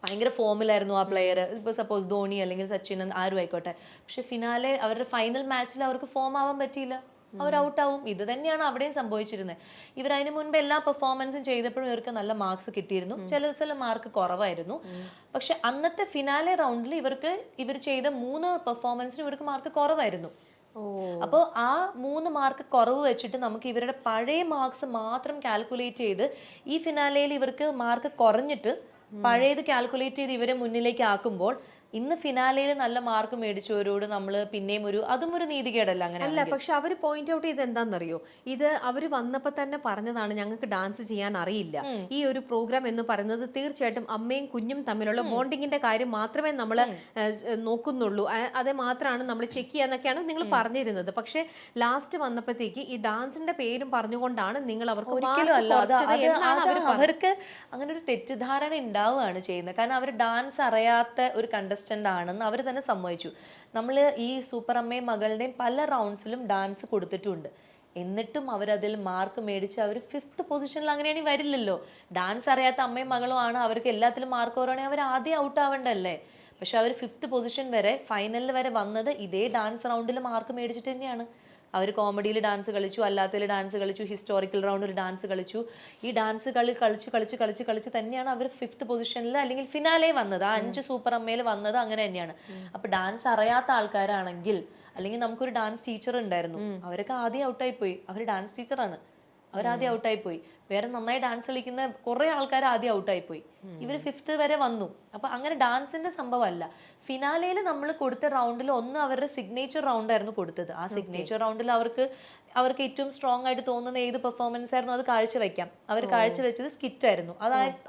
ഭയങ്കര ഫോമിലായിരുന്നു ആ പ്ലെയർ. ഇപ്പോൾ സപ്പോസ് ധോണി അല്ലെങ്കിൽ സച്ചിൻ ആരും ആയിക്കോട്ടെ. പക്ഷെ ഫിനാലെ അവരുടെ ഫൈനൽ മാച്ചിൽ അവർക്ക് ഫോം ആവാൻ പറ്റിയില്ല, അവർ ഔട്ടാവും. ഇത് തന്നെയാണ് അവിടെയും സംഭവിച്ചിരുന്നത്. ഇവർ അതിന് മുൻപ് എല്ലാ പെർഫോമൻസും ചെയ്തപ്പോഴും ഇവർക്ക് നല്ല മാർക്സ് കിട്ടിയിരുന്നു, ചില മാർക്ക് കുറവായിരുന്നു. പക്ഷെ അന്നത്തെ ഫിനാലെ റൗണ്ടിൽ ഇവർ ചെയ്ത 3 പെർഫോമൻസിന് ഇവർക്ക് മാർക്ക് കുറവായിരുന്നു. അപ്പോൾ ആ 3 മാർക്ക് കുറവ് വെച്ചിട്ട് നമുക്ക് ഇവരുടെ പഴയ മാർക്സ് മാത്രം കാൽക്കുലേറ്റ് ചെയ്ത് ഈ ഫിനാലയിൽ ഇവർക്ക് മാർക്ക് കുറഞ്ഞിട്ട് പഴയത് കാൽക്കുലേറ്റ് ചെയ്ത് ഇവരെ മുന്നിലേക്ക് ആക്കുമ്പോൾ ഇന്ന് ഫിനാലയിൽ നല്ല മാർക്ക് മേടിച്ചവരോട് നമ്മൾ പിന്നെയും അതും ഒരു നീതികേടല്ല. അങ്ങനെ അല്ല, പക്ഷെ അവർ പോയിന്റ് ഔട്ട് ചെയ്ത് എന്താണെന്നറിയോ, ഇത് അവർ വന്നപ്പോൾ തന്നെ പറഞ്ഞതാണ് ഞങ്ങൾക്ക് ഡാൻസ് ചെയ്യാൻ അറിയില്ല. ഈ ഒരു പ്രോഗ്രാം എന്ന് പറയുന്നത് തീർച്ചയായിട്ടും അമ്മയും കുഞ്ഞും തമ്മിലുള്ള ബോണ്ടിങ്ങിന്റെ കാര്യം മാത്രമേ നമ്മൾ നോക്കുന്നുള്ളൂ, അത് മാത്രമാണ് നമ്മൾ ചെക്ക് ചെയ്യാന്നൊക്കെയാണ് നിങ്ങൾ പറഞ്ഞിരുന്നത്. പക്ഷെ ലാസ്റ്റ് വന്നപ്പോഴത്തേക്ക് ഈ ഡാൻസിന്റെ പേരും പറഞ്ഞുകൊണ്ടാണ് നിങ്ങൾ അവർക്ക് അവർക്ക് അങ്ങനെ ഒരു തെറ്റിദ്ധാരണ ഉണ്ടാവുകയാണ് ചെയ്യുന്നത്. കാരണം അവർ ഡാൻസ് അറിയാത്ത ഒരു കണ്ടസ്റ്റന്റ് ആണെന്ന് അവർ തന്നെ സമ്മതിച്ചു. നമ്മൾ ഈ സൂപ്പർ അമ്മയും മകളുടെയും പല റൗണ്ട്സിലും ഡാൻസ് കൊടുത്തിട്ടുണ്ട്, എന്നിട്ടും അവരതിൽ മാർക്ക് മേടിച്ച് അവർ 5th പൊസിഷനിൽ അങ്ങനെയാണെങ്കിൽ വരില്ലല്ലോ. ഡാൻസ് അറിയാത്ത അമ്മയും മകളും ആണ്, അവർക്ക് എല്ലാത്തിലും മാർക്ക് കുറവാണെങ്കിൽ അവർ ആദ്യം ഔട്ട് ആവേണ്ടല്ലേ. പക്ഷെ അവർ 5th പൊസിഷൻ വരെ ഫൈനലിൽ വരെ വന്നത് ഇതേ ഡാൻസ് റൗണ്ടിൽ മാർക്ക് മേടിച്ചിട്ട് തന്നെയാണ്. അവർ കോമഡിയിൽ ഡാൻസ് കളിച്ചു, അല്ലാത്തതിൽ ഡാൻസ് കളിച്ചു, ഹിസ്റ്റോറിക്കൽ റൗണ്ടിൽ ഡാൻസ് കളിച്ചു. ഈ ഡാൻസ് കളിച്ച് തന്നെയാണ് അവർ 5th പൊസിഷനിൽ അല്ലെങ്കിൽ ഫിനാലെ വന്നത്. ആ 5 സൂപ്പർ അമ്മയിൽ വന്നത് അങ്ങനെ തന്നെയാണ്. അപ്പൊ ഡാൻസ് അറിയാത്ത ആൾക്കാരാണെങ്കിൽ, അല്ലെങ്കിൽ നമുക്കൊരു ഡാൻസ് ടീച്ചർ ഉണ്ടായിരുന്നു, അവരൊക്കെ ആദ്യം ഔട്ടായി പോയി. അവർ ഡാൻസ് ടീച്ചറാണ്, അവരാദ്യം ഔട്ടായി പോയി. വേറെ നന്നായി ഡാൻസ് കളിക്കുന്ന കുറെ ആൾക്കാർ ആദ്യം ഔട്ടായി പോയി. ഇവർ 5th വരെ വന്നു. അപ്പൊ അങ്ങനെ ഡാൻസിന്റെ സംഭവമല്ല. ഫിനാലയിൽ നമ്മൾ കൊടുത്ത റൗണ്ടിൽ ഒന്ന് അവരുടെ സിഗ്നേച്ചർ റൗണ്ട് ആയിരുന്നു കൊടുത്തത്. ആ സിഗ്നേച്ചർ റൗണ്ടിൽ അവർക്ക് ഏറ്റവും സ്ട്രോങ് ആയിട്ട് തോന്നുന്ന ഏത് പെർഫോമൻസ് ആയിരുന്നു അത് കാഴ്ചവെക്കാം. അവർ കാഴ്ചവെച്ചത് സ്കിറ്റ് ആയിരുന്നു.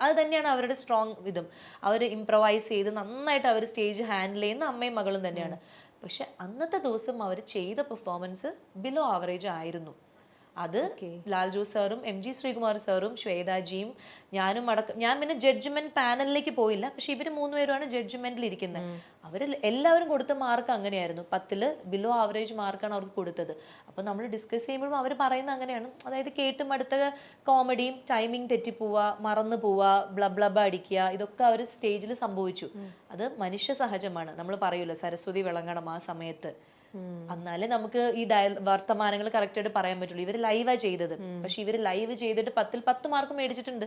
അത് തന്നെയാണ് അവരുടെ സ്ട്രോങ് ഇതും. അവർ ഇംപ്രവൈസ് ചെയ്ത് നന്നായിട്ട് അവർ സ്റ്റേജ് ഹാൻഡിൽ ചെയ്യുന്ന അമ്മയും മകളും തന്നെയാണ്. പക്ഷെ അന്നത്തെ ദിവസം അവർ ചെയ്ത പെർഫോമൻസ് ബിലോ ആവറേജ് ആയിരുന്നു. അത് ലാൽ ജോസ് സാറും MG ശ്രീകുമാർ സാറും ശ്വേതാജിയും ഞാനും ഞാൻ പിന്നെ ജഡ്ജ്മെന്റ് പാനലിലേക്ക് പോയില്ല. പക്ഷെ ഇവർ 3 പേരുമാണ് ജഡ്ജ്മെന്റിൽ ഇരിക്കുന്നത്. എല്ലാവരും കൊടുത്ത മാർക്ക് അങ്ങനെയായിരുന്നു. 10ൽ ബിലോ ആവറേജ് മാർക്കാണ് അവർക്ക് കൊടുത്തത്. അപ്പൊ നമ്മൾ ഡിസ്കസ് ചെയ്യുമ്പോഴും അവർ പറയുന്നത് അങ്ങനെയാണ്. അതായത് കേട്ടും അടുത്ത കോമഡിയും ടൈമിങ് തെറ്റിപ്പോവുക, മറന്നു പോവുക, ബ്ലബ്ലബ അടിക്കുക, ഇതൊക്കെ അവർ സ്റ്റേജിൽ സംഭവിച്ചു. അത് മനുഷ്യ സഹജമാണ്. നമ്മൾ പറയുമല്ലോ സരസ്വതി വിളങ്ങണം ആ സമയത്ത്, എന്നാലേ നമുക്ക് ഈ വർത്തമാനങ്ങൾ കറക്റ്റ് ആയിട്ട് പറയാൻ പറ്റുള്ളൂ. ഇവര് ലൈവാ ചെയ്തത്. പക്ഷെ ഇവര് ലൈവ് ചെയ്തിട്ട് 10ൽ 10 മാർക്ക് മേടിച്ചിട്ടുണ്ട്.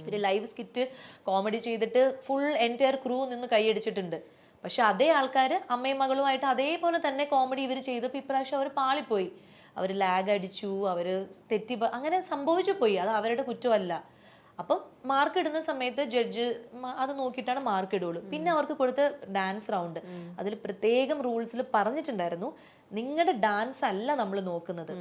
ഇവര് ലൈവ് സ്കിറ്റ് കോമഡി ചെയ്തിട്ട് ഫുൾ എൻറ്റയർ ക്രൂ നിന്ന് കൈയടിച്ചിട്ടുണ്ട്. പക്ഷെ അതേ ആൾക്കാർ അമ്മയും മകളുമായിട്ട് അതേപോലെ തന്നെ കോമഡി ഇവർ ചെയ്തപ്പോൾ ഇപ്രാവശ്യം അവർ പാളിപ്പോയി. അവർ ലാഗ് അടിച്ചു, അവര് അങ്ങനെ സംഭവിച്ചു പോയി. അത് അവരുടെ കുറ്റമല്ല. അപ്പം മാർക്ക് ഇടുന്ന സമയത്ത് ജഡ്ജ് അത് നോക്കിയിട്ടാണ് മാർക്ക് ഇടുള്ളൂ. പിന്നെ അവർക്ക് കൊടുത്ത ഡാൻസ് റൗണ്ട്, അതിൽ പ്രത്യേകം റൂൾസിൽ പറഞ്ഞിട്ടുണ്ടായിരുന്നു, നിങ്ങളുടെ ഡാൻസ് അല്ല നമ്മൾ നോക്കുന്നത്,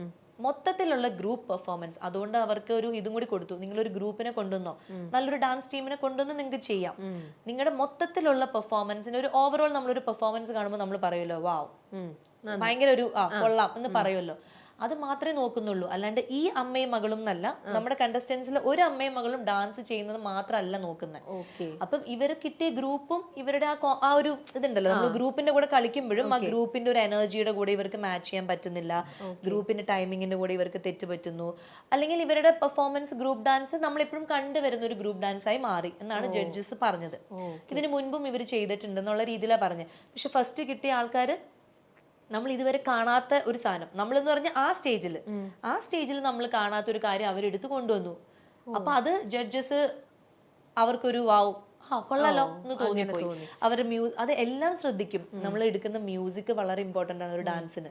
മൊത്തത്തിലുള്ള ഗ്രൂപ്പ് പെർഫോമൻസ്. അതുകൊണ്ട് അവർക്ക് ഒരു ഇതും കൂടി കൊടുത്തു, നിങ്ങളൊരു ഗ്രൂപ്പിനെ കൊണ്ടുവന്നോ, നല്ലൊരു ഡാൻസ് ടീമിനെ കൊണ്ടുവന്ന് നിങ്ങൾക്ക് ചെയ്യാം. നിങ്ങളുടെ മൊത്തത്തിലുള്ള പെർഫോമൻസിന് ഒരു ഓവറോൾ നമ്മളൊരു പെർഫോമൻസ് കാണുമ്പോൾ നമ്മൾ പറയുമല്ലോ വാവ് ഭയങ്കര ഒരു കൊള്ളാം എന്ന് പറയുമല്ലോ. അത് മാത്രമേ നോക്കുന്നുള്ളൂ. അല്ലാണ്ട് ഈ അമ്മയും മകളും എന്നല്ല, നമ്മുടെ കണ്ടസ്റ്റൻസിൽ ഒരു അമ്മയും മകളും ഡാൻസ് ചെയ്യുന്നത് മാത്രമല്ല നോക്കുന്നത്. അപ്പം ഇവർ കിട്ടിയ ഗ്രൂപ്പും ഇവരുടെ ആ ഒരു ഇതുണ്ടല്ലോ, നമ്മൾ ഗ്രൂപ്പിന്റെ കൂടെ കളിക്കുമ്പോഴും ആ ഗ്രൂപ്പിന്റെ ഒരു എനർജിയുടെ കൂടെ ഇവർക്ക് മാച്ച് ചെയ്യാൻ പറ്റുന്നില്ല, ഗ്രൂപ്പിന്റെ ടൈമിങ്ങിന്റെ കൂടെ ഇവർക്ക് തെറ്റ് പറ്റുന്നു, അല്ലെങ്കിൽ ഇവരുടെ പെർഫോമൻസ് ഗ്രൂപ്പ് ഡാൻസ് നമ്മളെപ്പോഴും കണ്ടുവരുന്ന ഒരു ഗ്രൂപ്പ് ഡാൻസ് ആയി മാറി എന്നാണ് ജഡ്ജസ് പറഞ്ഞത്. ഇതിന് മുൻപും ഇവർ ചെയ്തിട്ടുണ്ട് എന്നുള്ള രീതിയിലാണ് പറഞ്ഞത്. പക്ഷെ ഫസ്റ്റ് കിട്ടിയ ആൾക്കാർ നമ്മൾ ഇതുവരെ കാണാത്ത ഒരു സാധനം, നമ്മളെന്ന് പറഞ്ഞ ആ സ്റ്റേജിൽ നമ്മൾ കാണാത്ത ഒരു കാര്യം അവരെടുത്ത് കൊണ്ടുവന്നു. അപ്പൊ അത് ജഡ്ജസ് അവർക്കൊരു വാവ് കൊള്ളാലോ എന്ന് തോന്നിപ്പോയി. അവരുടെ അത് എല്ലാം ശ്രദ്ധിക്കും. നമ്മൾ എടുക്കുന്ന മ്യൂസിക് വളരെ ഇമ്പോർട്ടന്റ് ആണ് ഒരു ഡാൻസിന്.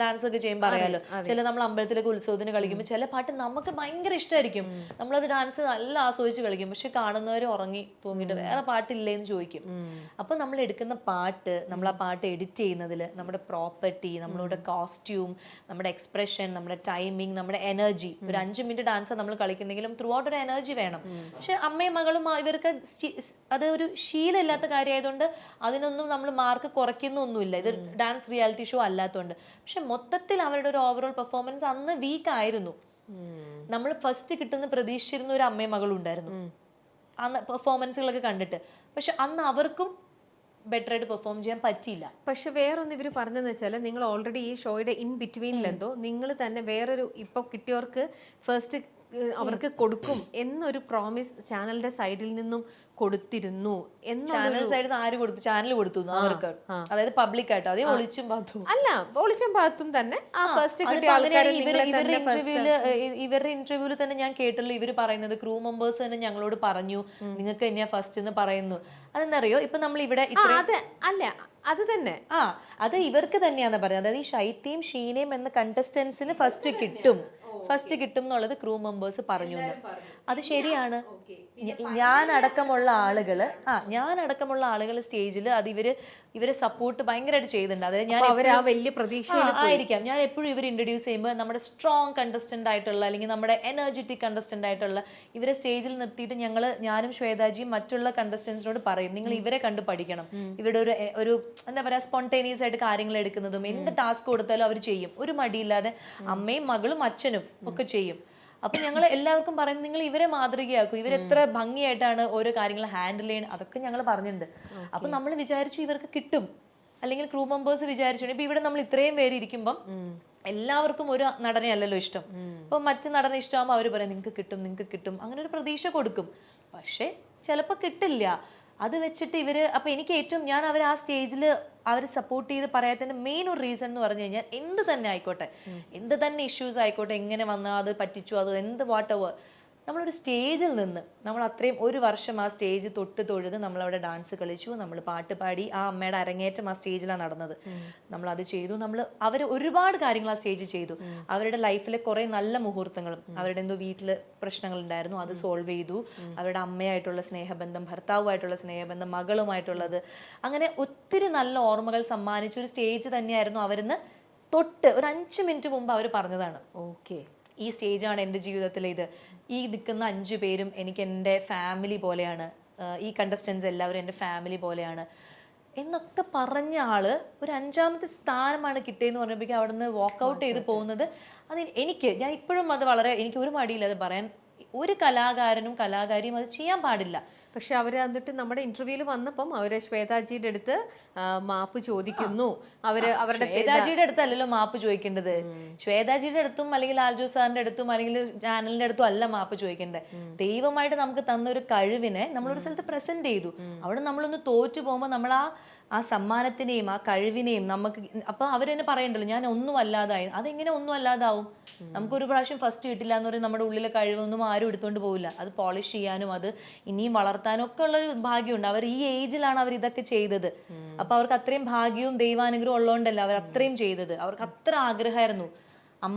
ഡാൻസ് ഒക്കെ ചെയ്യുമ്പോൾ അറിയാലോ, ചില നമ്മൾ അമ്പലത്തിലൊക്കെ ഉത്സവത്തിന് കളിക്കുമ്പോൾ ചില പാട്ട് നമുക്ക് ഭയങ്കര ഇഷ്ടമായിരിക്കും, നമ്മളത് ഡാൻസ് നല്ല ആസ്വദിച്ച് കളിക്കും. പക്ഷെ കാണുന്നവർ ഉറങ്ങി തൂങ്ങിയിട്ട് വേറെ പാട്ടില്ലേന്ന് ചോദിക്കും. അപ്പൊ നമ്മൾ എടുക്കുന്ന പാട്ട്, നമ്മൾ ആ പാട്ട് എഡിറ്റ് ചെയ്യുന്നതിൽ നമ്മുടെ പ്രോപ്പർട്ടി, നമ്മളുടെ കോസ്റ്റ്യൂം, നമ്മുടെ എക്സ്പ്രഷൻ, നമ്മുടെ ടൈമിങ്, നമ്മുടെ എനർജി, ഒരു 5 മിനിറ്റ് ഡാൻസ് നമ്മൾ കളിക്കുന്നെങ്കിലും ത്രൂ ഔട്ട് ഒരു എനർജി വേണം. പക്ഷെ അമ്മയും മകളും ഇവർക്ക് അത് ഒരു ശീലമില്ലാത്ത കാര്യമായതുകൊണ്ട് അതിനൊന്നും നമ്മൾ മാർക്ക് കുറയ്ക്കുന്നൊന്നുമില്ല. ഇത് ഡാൻസ് റിയാലിറ്റി ഷോ അല്ലാത്തതുകൊണ്ട്. പക്ഷെ മൊത്തത്തിൽ അവരുടെ ഒരു ഓവറോൾ പെർഫോമൻസ് അന്ന് വീക്ക് ആയിരുന്നു. നമ്മൾ ഫസ്റ്റ് കിട്ടുന്ന പ്രതീക്ഷിച്ചിരുന്ന ഒരു അമ്മയും മകളും ഉണ്ടായിരുന്നു അന്ന് പെർഫോമൻസുകളൊക്കെ കണ്ടിട്ട്. പക്ഷെ അന്ന് അവർക്കും ബെറ്റർ ആയിട്ട് പെർഫോം ചെയ്യാൻ പറ്റിയില്ല. പക്ഷെ വേറൊന്ന് ഇവർ പറഞ്ഞതെന്ന് വെച്ചാൽ, നിങ്ങൾ ഓൾറെഡി ഈ ഷോയുടെ ഇൻ ബിറ്റ്വീനിലെന്തോ നിങ്ങൾ തന്നെ വേറൊരു ഇപ്പൊ കിട്ടിയവർക്ക് ഫസ്റ്റ് അവർക്ക് കൊടുക്കും എന്നൊരു പ്രോമിസ് ചാനലിന്റെ സൈഡിൽ നിന്നും കൊടുത്തിരുന്നു ചാനൽ സൈഡിൽ നിന്ന് ആര് കൊടുത്തു? ചാനൽ കൊടുത്തു അവർക്ക്, അതായത് പബ്ലിക് ആയിട്ട്. അതേ ഒളിച്ചും പാത്തും അല്ല, ഒളിച്ചും പാത്തും തന്നെ ആ ഫസ്റ്റ് കിട്ടിയ ആൾക്കാരെ ഇവരുടെ ഇന്റർവ്യൂവിൽ തന്നെ ഞാൻ കേട്ടല്ലോ ഇവര് പറയുന്നത്, ക്രൂ മെമ്പേഴ്സ് തന്നെ ഞങ്ങളോട് പറഞ്ഞു നിങ്ങൾക്ക് തന്നെയാ ഫസ്റ്റ് എന്ന് പറയുന്നു. അതെന്തറിയോ, ഇപ്പൊ നമ്മൾ ഇവിടെ അല്ല അത് തന്നെ അത് ഇവർക്ക് തന്നെയാന്ന് പറയുന്നത്. അതായത് ഈ ശൈത്യയും ഷീനയും എന്ന കണ്ടസ്റ്റൻസിന് ഫസ്റ്റ് കിട്ടും എന്നുള്ളത് ക്രൂ മെമ്പേഴ്സ് പറഞ്ഞു. അത് ശരിയാണ്. ഞാൻ അടക്കമുള്ള ആളുകൾ സ്റ്റേജിൽ അത് ഇവരെ സപ്പോർട്ട് ഭയങ്കരമായിട്ട് ചെയ്യുന്നുണ്ട്. അതായത് ഞാൻ വലിയ പ്രതീക്ഷ ആയിരിക്കാം. ഞാൻ എപ്പോഴും ഇവർ ഇൻട്രൊഡ്യൂസ് ചെയ്യുമ്പോൾ നമ്മുടെ സ്ട്രോങ് കണ്ടസ്റ്റന്റ് ആയിട്ടുള്ള അല്ലെങ്കിൽ നമ്മുടെ എനർജറ്റിക് കണ്ടസ്റ്റന്റ് ആയിട്ടുള്ള ഇവരെ സ്റ്റേജിൽ നിർത്തിയിട്ട് ഞാനും ശ്വേതാജിയും മറ്റുള്ള കണ്ടസ്റ്റൻസിനോട് പറയും, നിങ്ങൾ ഇവരെ കണ്ട് പഠിക്കണം. ഇവിടെ ഒരു എന്താ പറയാ, സ്പോണ്ടേനിയസ് ആയിട്ട് കാര്യങ്ങൾ എടുക്കുന്നതും എന്ത് ടാസ്ക് കൊടുത്താലും അവർ ചെയ്യും, ഒരു മടിയില്ലാതെ. അമ്മയും മകളും അച്ഛനും ഒക്കെ ചെയ്യും. അപ്പൊ ഞങ്ങൾ എല്ലാവർക്കും പറയുന്നത്, നിങ്ങൾ ഇവരെ മാതൃകയാക്കും, ഇവരെത്ര ഭംഗിയായിട്ടാണ് ഓരോ കാര്യങ്ങൾ ഹാൻഡിൽ ചെയ്യുന്നത്, അതൊക്കെ ഞങ്ങൾ പറഞ്ഞിട്ടുണ്ട്. അപ്പൊ നമ്മൾ വിചാരിച്ചു ഇവർക്ക് കിട്ടും, അല്ലെങ്കിൽ ക്രൂ മെമ്പേഴ്സ് വിചാരിച്ചു. ഇപ്പൊ ഇവിടെ നമ്മൾ ഇത്രയും പേര് ഇരിക്കുമ്പം എല്ലാവർക്കും ഒരു നടനെ അല്ലല്ലോ ഇഷ്ടം. അപ്പൊ മറ്റു നടനെ ഇഷ്ടമാകുമ്പോൾ അവർ പറയും നിങ്ങൾക്ക് കിട്ടും, അങ്ങനെ ഒരു പ്രതീക്ഷ കൊടുക്കും. പക്ഷെ ചിലപ്പോൾ കിട്ടില്ല. അത് വെച്ചിട്ട് അപ്പൊ എനിക്ക് ഏറ്റവും ഞാൻ അവർ ആ സ്റ്റേജിൽ അവരെ സപ്പോർട്ട് ചെയ്ത് പറയാത്തതിന്റെ മെയിൻ ഒരു റീസൺ എന്ന് പറഞ്ഞു കഴിഞ്ഞാൽ, എന്ത് തന്നെ ആയിക്കോട്ടെ, എന്ത് തന്നെ ഇഷ്യൂസ് ആയിക്കോട്ടെ, എങ്ങനെ വന്നാൽ അത് പറ്റിച്ചു, അത് എന്ത് വാട്ടെവർ, നമ്മളൊരു സ്റ്റേജിൽ നിന്ന് നമ്മൾ അത്രയും ഒരു വർഷം ആ സ്റ്റേജ് തൊഴുത് നമ്മളവിടെ ഡാൻസ് കളിച്ചു, നമ്മൾ പാട്ട് പാടി. ആ അമ്മയുടെ അരങ്ങേറ്റം ആ സ്റ്റേജിലാണ് നടന്നത്. നമ്മൾ അത് ചെയ്തു. അവർ ഒരുപാട് കാര്യങ്ങൾ ആ സ്റ്റേജ് ചെയ്തു. അവരുടെ ലൈഫിലെ കുറെ നല്ല മുഹൂർത്തങ്ങളും, അവരുടെ എന്തോ വീട്ടിൽ പ്രശ്നങ്ങൾ ഉണ്ടായിരുന്നു, അത് സോൾവ് ചെയ്തു. അവരുടെ അമ്മയായിട്ടുള്ള സ്നേഹബന്ധം, ഭർത്താവുമായിട്ടുള്ള സ്നേഹബന്ധം, മകളുമായിട്ടുള്ളത്, അങ്ങനെ ഒത്തിരി നല്ല ഓർമ്മകൾ സമ്മാനിച്ച ഒരു സ്റ്റേജ് തന്നെയായിരുന്നു. അവരിന്ന് ഒരു 5 മിനിറ്റ് മുമ്പ് അവർ പറഞ്ഞതാണ്, ഓക്കെ ഈ സ്റ്റേജാണ് എൻ്റെ ജീവിതത്തിലെ ഈ നിൽക്കുന്ന 5 പേരും എനിക്ക് എൻ്റെ ഫാമിലി പോലെയാണ്, ഈ കണ്ടസ്റ്റൻസ് എല്ലാവരും എൻ്റെ ഫാമിലി പോലെയാണ് എന്നൊക്കെ പറഞ്ഞ ആള് ഒരു 5ാമത്തെ സ്ഥാനമാണ് കിട്ടിയെന്ന് പറഞ്ഞപ്പോഴേക്കും അവിടെ നിന്ന് വാക്കൗട്ട് ചെയ്ത് പോകുന്നത്. അത് ഞാൻ ഇപ്പോഴും അത് എനിക്ക് ഒരു മടിയില്ല അത് പറയാൻ. ഒരു കലാകാരിയും അത് ചെയ്യാൻ പാടില്ല. പക്ഷെ അവര് എന്നിട്ട് നമ്മുടെ ഇന്റർവ്യൂവിൽ വന്നപ്പം അവര് ശ്വേതാജിയുടെ അടുത്ത് മാപ്പ് ചോദിക്കുന്നു. അവരുടെ ശ്വേതാജിയുടെ അടുത്തല്ലല്ലോ മാപ്പ് ചോദിക്കേണ്ടത്. ശ്വേതാജിയുടെ അടുത്തും അല്ലെങ്കിൽ ലാൽജോ സാറിന്റെ അടുത്തും അല്ലെങ്കിൽ ചാനലിന്റെ അടുത്തും അല്ല മാപ്പ് ചോദിക്കേണ്ടത്. ദൈവമായിട്ട് നമുക്ക് തന്ന ഒരു കഴിവിനെ നമ്മളൊരു സ്ഥലത്ത് പ്രസന്റ് ചെയ്തു. അവിടെ നമ്മളൊന്ന് തോറ്റു പോകുമ്പോൾ നമ്മൾ ആ സമ്മാനത്തിനെയും ആ കഴിവിനെയും നമുക്ക് അപ്പൊ അവർ തന്നെ പറയണ്ടല്ലോ, ഞാൻ ഒന്നും അല്ലാതായി. അതെങ്ങനെ ഒന്നും അല്ലാതാവും? നമുക്കൊരു പ്രാവശ്യം ഫസ്റ്റ് കിട്ടില്ല എന്ന് പറയുന്നത് നമ്മുടെ ഉള്ളിലെ കഴിവൊന്നും ആരും എടുത്തുകൊണ്ട് പോകില്ല. അത് പോളിഷ് ചെയ്യാനും അത് ഇനിയും വളർത്താനും ഒക്കെ ഉള്ള ഒരു ഭാഗ്യമുണ്ട്. അവർ ഈ ഏജിലാണ് അവർ ഇതൊക്കെ ചെയ്തത്. അപ്പൊ അവർക്ക് അത്രയും ഭാഗ്യവും ദൈവാനുഗ്രഹവും ഉള്ളതുകൊണ്ടല്ല അവർ അത്രയും ചെയ്തത്. അവർക്ക് അത്ര ആഗ്രഹമായിരുന്നു.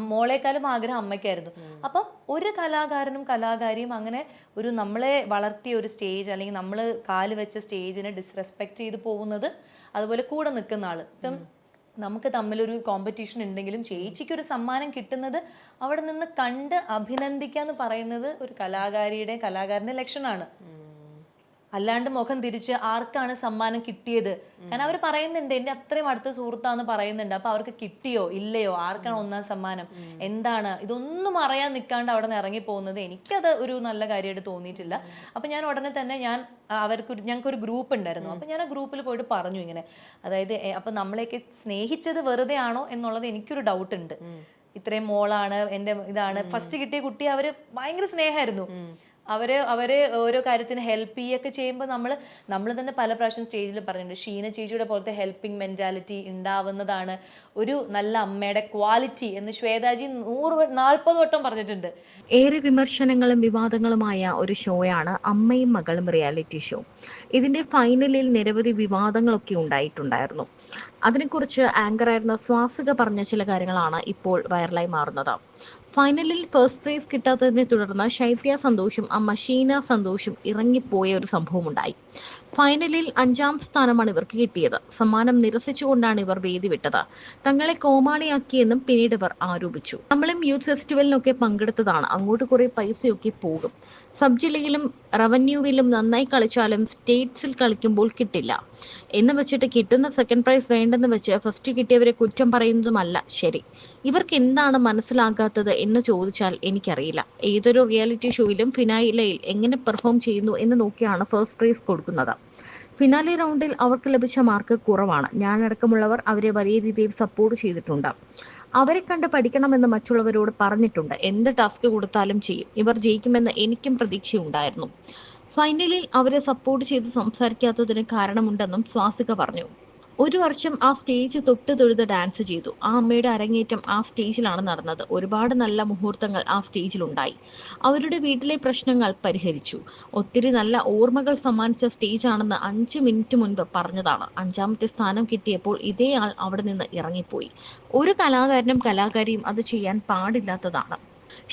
മോളെക്കാളും ആഗ്രഹം അമ്മയ്ക്കായിരുന്നു. അപ്പം ഒരു കലാകാരിയും അങ്ങനെ ഒരു നമ്മളെ വളർത്തിയ ഒരു സ്റ്റേജ് അല്ലെങ്കിൽ നമ്മൾ കാല് വെച്ച സ്റ്റേജിനെ ഡിസ്റെസ്പെക്ട് ചെയ്ത് പോകുന്നത്, അതുപോലെ കൂടെ നിൽക്കുന്ന ആള്. ഇപ്പം നമുക്ക് തമ്മിലൊരു കോമ്പറ്റീഷൻ ഉണ്ടെങ്കിലും ചേച്ചിക്ക് ഒരു സമ്മാനം കിട്ടുന്നത് അവിടെ നിന്ന് കണ്ട് അഭിനന്ദിക്കാന്ന് പറയുന്നത് ഒരു കലാകാരന്റെ ലക്ഷണമാണ്. അല്ലാണ്ട് മുഖം തിരിച്ച് ആർക്കാണ് സമ്മാനം കിട്ടിയത്, കാരണം അവർ പറയുന്നുണ്ട് എന്റെ അത്രയും അടുത്ത സുഹൃത്താന്ന് പറയുന്നുണ്ട്. അപ്പൊ അവർക്ക് കിട്ടിയോ ഇല്ലയോ, ആർക്കാണ് 1ാം സമ്മാനം, എന്താണ്, ഇതൊന്നും അറിയാൻ നിൽക്കാണ്ട് അവിടെ നിന്ന് ഇറങ്ങി പോകുന്നത് എനിക്കത് ഒരു നല്ല കാര്യമായിട്ട് തോന്നിയിട്ടില്ല. അപ്പൊ ഞാൻ ഉടനെ തന്നെ ഞങ്ങൾക്കൊരു ഗ്രൂപ്പ് ഉണ്ടായിരുന്നു. അപ്പൊ ഞാൻ ആ ഗ്രൂപ്പിൽ പോയിട്ട് പറഞ്ഞു ഇങ്ങനെ, അതായത് അപ്പൊ നമ്മളെയൊക്കെ സ്നേഹിച്ചത് വെറുതെ ആണോ എന്നുള്ളത് എനിക്കൊരു ഡൗട്ട് ഉണ്ട്. ഇത്രയും മോളാണ് എൻ്റെ ഇതാണ് ഫസ്റ്റ് കിട്ടിയ കുട്ടി, അവര് ഭയങ്കര സ്നേഹമായിരുന്നു. അവരെ ഓരോ കാര്യത്തിന് ഹെൽപ്പ് ചെയ്യൊക്കെ ചെയ്യുമ്പോൾ നമ്മൾ തന്നെ പല പ്രാവശ്യം സ്റ്റേജിൽ പറഞ്ഞിട്ടുണ്ട്, ഷീന ചേച്ചിയുടെ പോലത്തെ ഹെൽപ്പിംഗ് മെന്റാലിറ്റി ഉണ്ടാവുന്നതാണ് ഒരു നല്ല അമ്മയുടെ ക്വാളിറ്റി എന്ന് ശ്വേതാജി 140 വട്ടം പറഞ്ഞിട്ടുണ്ട്. ഏറെ വിമർശനങ്ങളും വിവാദങ്ങളുമായ ഒരു ഷോയാണ് അമ്മയും മകളും റിയാലിറ്റി ഷോ. ഇതിന്റെ ഫൈനലിൽ നിരവധി വിവാദങ്ങളൊക്കെ ഉണ്ടായിട്ടുണ്ടായിരുന്നു. അതിനെക്കുറിച്ച് ആങ്കറായിരുന്ന സ്വാസിക പറഞ്ഞ ചില കാര്യങ്ങളാണ് ഇപ്പോൾ വൈറലായി മാറുന്നത്. ഫൈനലിൽ ഫസ്റ്റ് പ്രൈസ് കിട്ടാത്തതിനെ തുടർന്ന് ശൈത്യ സന്തോഷും അമ്മ ഷീന സന്തോഷും ഇറങ്ങിപ്പോയ ഒരു സംഭവമുണ്ടായി. ഫൈനലിൽ 5ാം സ്ഥാനമാണ് ഇവർക്ക് കിട്ടിയത്. സമ്മാനം നിരസിച്ചുകൊണ്ടാണ് ഇവർ വേദി വിട്ടത്. തങ്ങളെ കോമാളിയാക്കിയെന്നും പിന്നീട് ഇവർ ആരോപിച്ചു. നമ്മളും യൂത്ത് ഫെസ്റ്റിവലിനൊക്കെ പങ്കെടുത്തതാണ്, അങ്ങോട്ട് കുറെ പൈസയൊക്കെ പോകും. സബ് ജില്ലയിലും റവന്യൂവിലും നന്നായി കളിച്ചാലും സ്റ്റേറ്റ്സിൽ കളിക്കുമ്പോൾ കിട്ടില്ല എന്ന് വെച്ചിട്ട് കിട്ടുന്ന സെക്കൻഡ് പ്രൈസ് വേണ്ടെന്ന് വെച്ച് ഫസ്റ്റ് കിട്ടിയവരെ കുറ്റം പറയുന്നതുമല്ല ശരി. ഇവർക്ക് എന്താണ് മനസ്സിലാകാത്തത് എന്ന് ചോദിച്ചാൽ എനിക്കറിയില്ല. ഏതൊരു റിയാലിറ്റി ഷോയിലും ഫിനാലയിൽ എങ്ങനെ പെർഫോം ചെയ്യുന്നു എന്ന് നോക്കിയാണ് ഫസ്റ്റ് പ്രൈസ് കൊടുക്കുന്നത്. ഫിനാലെ റൗണ്ടിൽ അവർക്ക് ലഭിച്ച മാർക്ക് കുറവാണ്. ഞാനടക്കമുള്ളവർ അവരെ വലിയ രീതിയിൽ സപ്പോർട്ട് ചെയ്തിട്ടുണ്ട്. അവരെ കണ്ട് പഠിക്കണമെന്ന് മറ്റുള്ളവരോട് പറഞ്ഞിട്ടുണ്ട്. എന്ത് ടാസ്ക് കൊടുത്താലും ചെയ്യും. ഇവർ ജയിക്കുമെന്ന് എനിക്കും പ്രതീക്ഷയുണ്ടായിരുന്നു. ഫൈനലിൽ അവരെ സപ്പോർട്ട് ചെയ്ത് സംസാരിക്കാത്തതിന് കാരണമുണ്ടെന്നും സ്വാസിക പറഞ്ഞു. ഒരു വർഷം ആ സ്റ്റേജ് തൊട്ട് തൊഴുത് ഡാൻസ് ചെയ്തു. ആ അമ്മയുടെ അരങ്ങേറ്റം ആ സ്റ്റേജിലാണ് നടന്നത്. ഒരുപാട് നല്ല മുഹൂർത്തങ്ങൾ ആ സ്റ്റേജിലുണ്ടായി. അവരുടെ വീട്ടിലെ പ്രശ്നങ്ങൾ പരിഹരിച്ചു. ഒത്തിരി നല്ല ഓർമ്മകൾ സമ്മാനിച്ച സ്റ്റേജാണെന്ന് 5 മിനിറ്റ് മുൻപ് പറഞ്ഞതാണ്. 5ാമത്തെ സ്ഥാനം കിട്ടിയപ്പോൾ ഇതേ ആൾ അവിടെ നിന്ന് ഇറങ്ങിപ്പോയി. ഒരു കലാകാരനും കലാകാരിയും അത് ചെയ്യാൻ പാടില്ലാത്തതാണ്.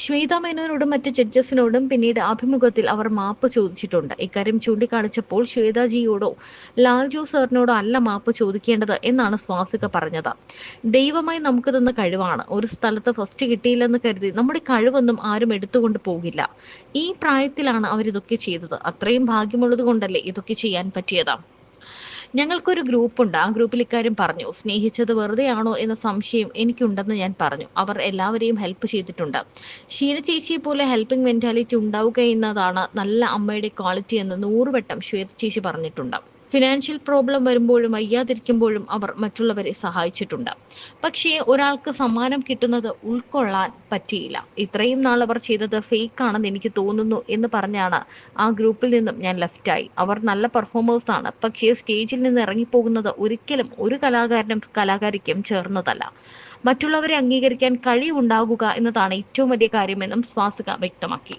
ശ്വേത മേനോനോടും മറ്റ് ജഡ്ജസിനോടും പിന്നീട് അഭിമുഖത്തിൽ അവർ മാപ്പ് ചോദിച്ചിട്ടുണ്ട്. ഇക്കാര്യം ചൂണ്ടിക്കാണിച്ചപ്പോൾ ശ്വേതാജിയോടോ ലാൽജോ സാറിനോടോ അല്ല മാപ്പ് ചോദിക്കേണ്ടത് എന്നാണ് സ്വാസിക പറഞ്ഞത്. ദൈവമായി നമുക്ക് തന്ന കഴിവാണ്. ഒരു സ്ഥലത്ത് ഫസ്റ്റ് കിട്ടിയില്ലെന്ന് കരുതി നമ്മുടെ കഴിവൊന്നും ആരും എടുത്തുകൊണ്ട് പോകില്ല. ഈ പ്രായത്തിലാണ് അവരിതൊക്കെ ചെയ്തത്. അത്രയും ഭാഗ്യമുള്ളത് കൊണ്ടല്ലേ ഇതൊക്കെ ചെയ്യാൻ പറ്റിയത്. ഞങ്ങൾക്കൊരു ഗ്രൂപ്പുണ്ട്. ആ ഗ്രൂപ്പിൽ ഇക്കാര്യം പറഞ്ഞു. സ്നേഹിച്ചത് വെറുതെയാണോ എന്ന സംശയം എനിക്കുണ്ടെന്ന് ഞാൻ പറഞ്ഞു. അവർ എല്ലാവരെയും ഹെൽപ്പ് ചെയ്തിട്ടുണ്ട്. ഷീന ചേച്ചിയെ പോലെ ഹെൽപ്പിംഗ് മെന്റാലിറ്റി ഉണ്ടാവുക എന്നതാണ് നല്ല അമ്മയുടെ ക്വാളിറ്റി എന്ന് 100 വട്ടം ശ്വേത ചേച്ചി പറഞ്ഞിട്ടുണ്ട്. ഫിനാൻഷ്യൽ പ്രോബ്ലം വരുമ്പോഴും വയ്യാതിരിക്കുമ്പോഴും അവർ മറ്റുള്ളവരെ സഹായിച്ചിട്ടുണ്ട്. പക്ഷേ ഒരാൾക്ക് സമ്മാനം കിട്ടുന്നത് ഉൾക്കൊള്ളാൻ പറ്റിയില്ല. ഇത്രയും നാൾ അവർ ചെയ്തത് ഫേക്ക് ആണെന്ന് എനിക്ക് തോന്നുന്നു എന്ന് പറഞ്ഞാണ് ആ ഗ്രൂപ്പിൽ നിന്നും ഞാൻ ലെഫ്റ്റായി. അവർ നല്ല പെർഫോമേഴ്സ് ആണ്. പക്ഷേ സ്റ്റേജിൽ നിന്ന് ഇറങ്ങിപ്പോകുന്നത് ഒരിക്കലും ഒരു കലാകാരനും കലാകാരിക്കും ചേർന്നതല്ല. മറ്റുള്ളവരെ അംഗീകരിക്കാൻ കഴിവുണ്ടാകുക എന്നതാണ് ഏറ്റവും വലിയ കാര്യമെന്നും സ്വാസിക വ്യക്തമാക്കി.